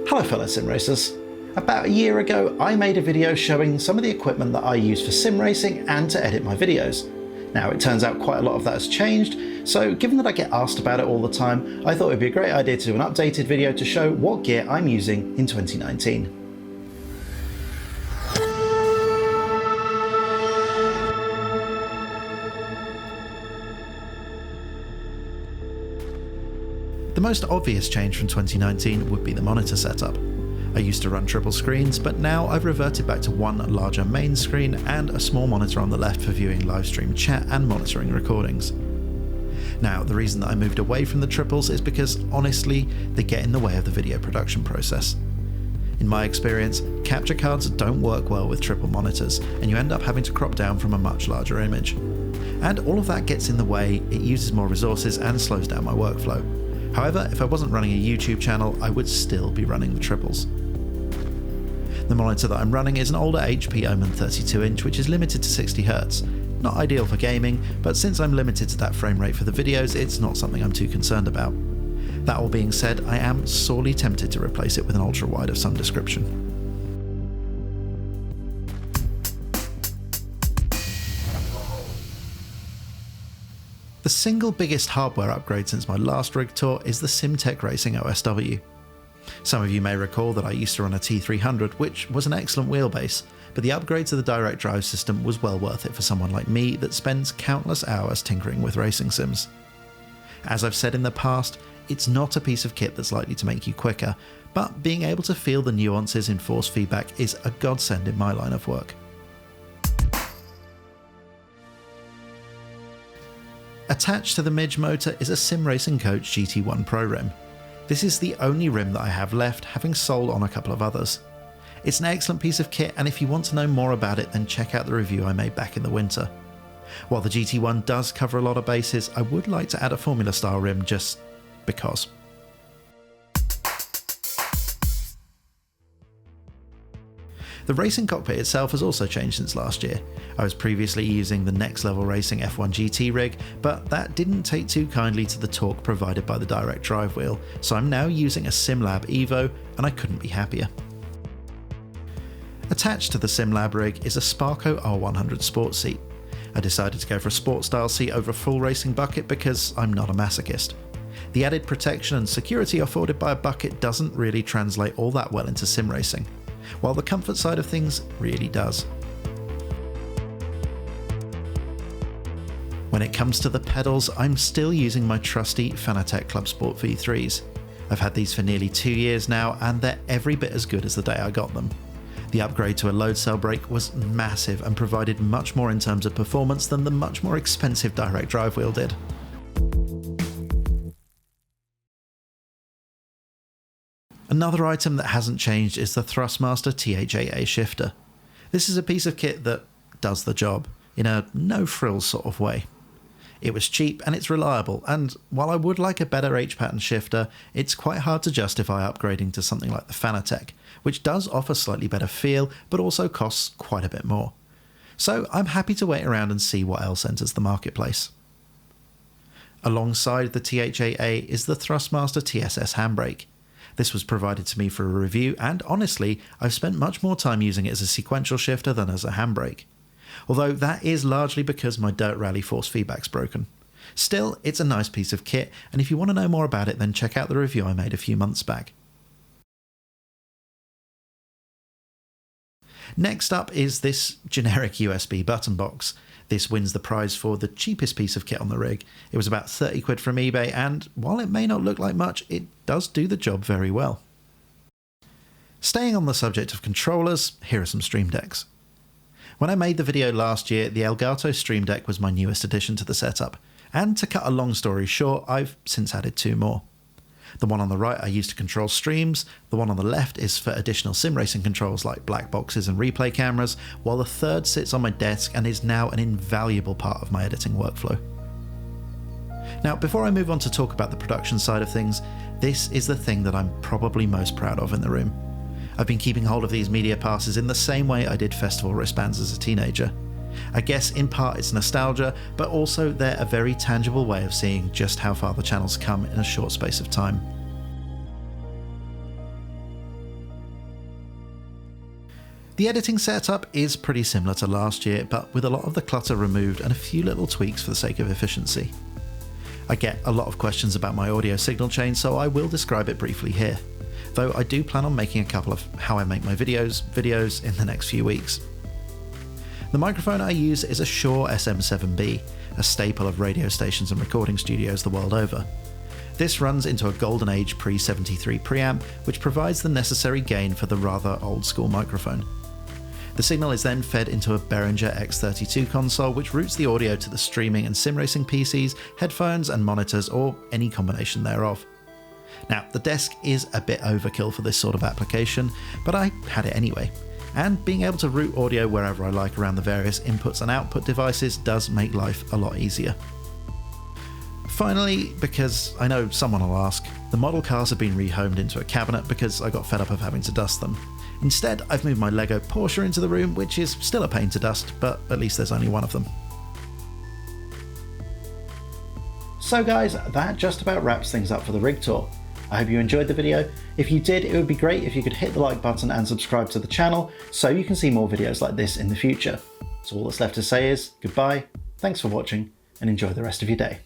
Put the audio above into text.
Hello fellow sim racers. About a year ago I made a video showing some of the equipment that I use for sim racing and to edit my videos. Now it turns out quite a lot of that has changed, so given that I get asked about it all the time, I thought it would be a great idea to do an updated video to show what gear I'm using in 2019. The most obvious change from 2019 would be the monitor setup. I used to run triple screens, but now I've reverted back to one larger main screen and a small monitor on the left for viewing live stream chat and monitoring recordings. Now, the reason that I moved away from the triples is because, honestly, they get in the way of the video production process. In my experience, capture cards don't work well with triple monitors, and you end up having to crop down from a much larger image. And all of that gets in the way, it uses more resources and slows down my workflow. However, if I wasn't running a YouTube channel, I would still be running the triples. The monitor that I'm running is an older HP Omen 32-inch, which is limited to 60Hz. Not ideal for gaming, but since I'm limited to that frame rate for the videos, it's not something I'm too concerned about. That all being said, I am sorely tempted to replace it with an ultra-wide of some description. The single biggest hardware upgrade since my last rig tour is the SimTech Racing OSW. Some of you may recall that I used to run a T300, which was an excellent wheelbase, but the upgrade to the direct drive system was well worth it for someone like me that spends countless hours tinkering with racing sims. As I've said in the past, it's not a piece of kit that's likely to make you quicker, but being able to feel the nuances in force feedback is a godsend in my line of work. Attached to the Midge motor is a Sim Racing Coach GT1 Pro rim. This is the only rim that I have left, having sold on a couple of others. It's an excellent piece of kit, and if you want to know more about it, then check out the review I made back in the winter. While the GT1 does cover a lot of bases, I would like to add a Formula style rim just because. The racing cockpit itself has also changed since last year. I was previously using the Next Level Racing F1 GT rig, but that didn't take too kindly to the torque provided by the direct drive wheel, so I'm now using a SimLab Evo, and I couldn't be happier. Attached to the SimLab rig is a Sparco R100 sports seat. I decided to go for a sport style seat over a full racing bucket because I'm not a masochist. The added protection and security afforded by a bucket doesn't really translate all that well into sim racing, while the comfort side of things really does. When it comes to the pedals, I'm still using my trusty Fanatec Club Sport V3s. I've had these for nearly 2 years now, and they're every bit as good as the day I got them. The upgrade to a load cell brake was massive and provided much more in terms of performance than the much more expensive direct drive wheel did. Another item that hasn't changed is the Thrustmaster THAA shifter. This is a piece of kit that does the job, in a no-frills sort of way. It was cheap and it's reliable, and while I would like a better H-pattern shifter, it's quite hard to justify upgrading to something like the Fanatec, which does offer slightly better feel, but also costs quite a bit more. So I'm happy to wait around and see what else enters the marketplace. Alongside the THAA is the Thrustmaster TSS handbrake. This was provided to me for a review, and honestly, I've spent much more time using it as a sequential shifter than as a handbrake. Although that is largely because my Dirt Rally force feedback's broken. Still, it's a nice piece of kit, and if you want to know more about it, then check out the review I made a few months back. Next up is this generic USB button box. This wins the prize for the cheapest piece of kit on the rig. It was about 30 quid from eBay, and while it may not look like much, it does do the job very well. Staying on the subject of controllers, here are some Stream Decks. When I made the video last year, the Elgato Stream Deck was my newest addition to the setup, and to cut a long story short, I've since added 2 more. The one on the right I use to control streams, the one on the left is for additional sim racing controls like black boxes and replay cameras, while the third sits on my desk and is now an invaluable part of my editing workflow. Now, before I move on to talk about the production side of things, this is the thing that I'm probably most proud of in the room. I've been keeping hold of these media passes in the same way I did festival wristbands as a teenager. I guess in part it's nostalgia, but also they're a very tangible way of seeing just how far the channel's come in a short space of time. The editing setup is pretty similar to last year, but with a lot of the clutter removed and a few little tweaks for the sake of efficiency. I get a lot of questions about my audio signal chain, so I will describe it briefly here, though I do plan on making a couple of how I make my videos in the next few weeks. The microphone I use is a Shure SM7B, a staple of radio stations and recording studios the world over. This runs into a Golden Age pre-73 preamp, which provides the necessary gain for the rather old-school microphone. The signal is then fed into a Behringer X32 console, which routes the audio to the streaming and sim racing PCs, headphones and monitors, or any combination thereof. Now, the desk is a bit overkill for this sort of application, but I had it anyway, and being able to route audio wherever I like around the various inputs and output devices does make life a lot easier. Finally, because I know someone will ask, the model cars have been rehomed into a cabinet because I got fed up of having to dust them. Instead, I've moved my Lego Porsche into the room, which is still a pain to dust, but at least there's only one of them. So guys, that just about wraps things up for the rig tour. I hope you enjoyed the video. If you did, it would be great if you could hit the like button and subscribe to the channel so you can see more videos like this in the future. So all that's left to say is goodbye, thanks for watching, and enjoy the rest of your day.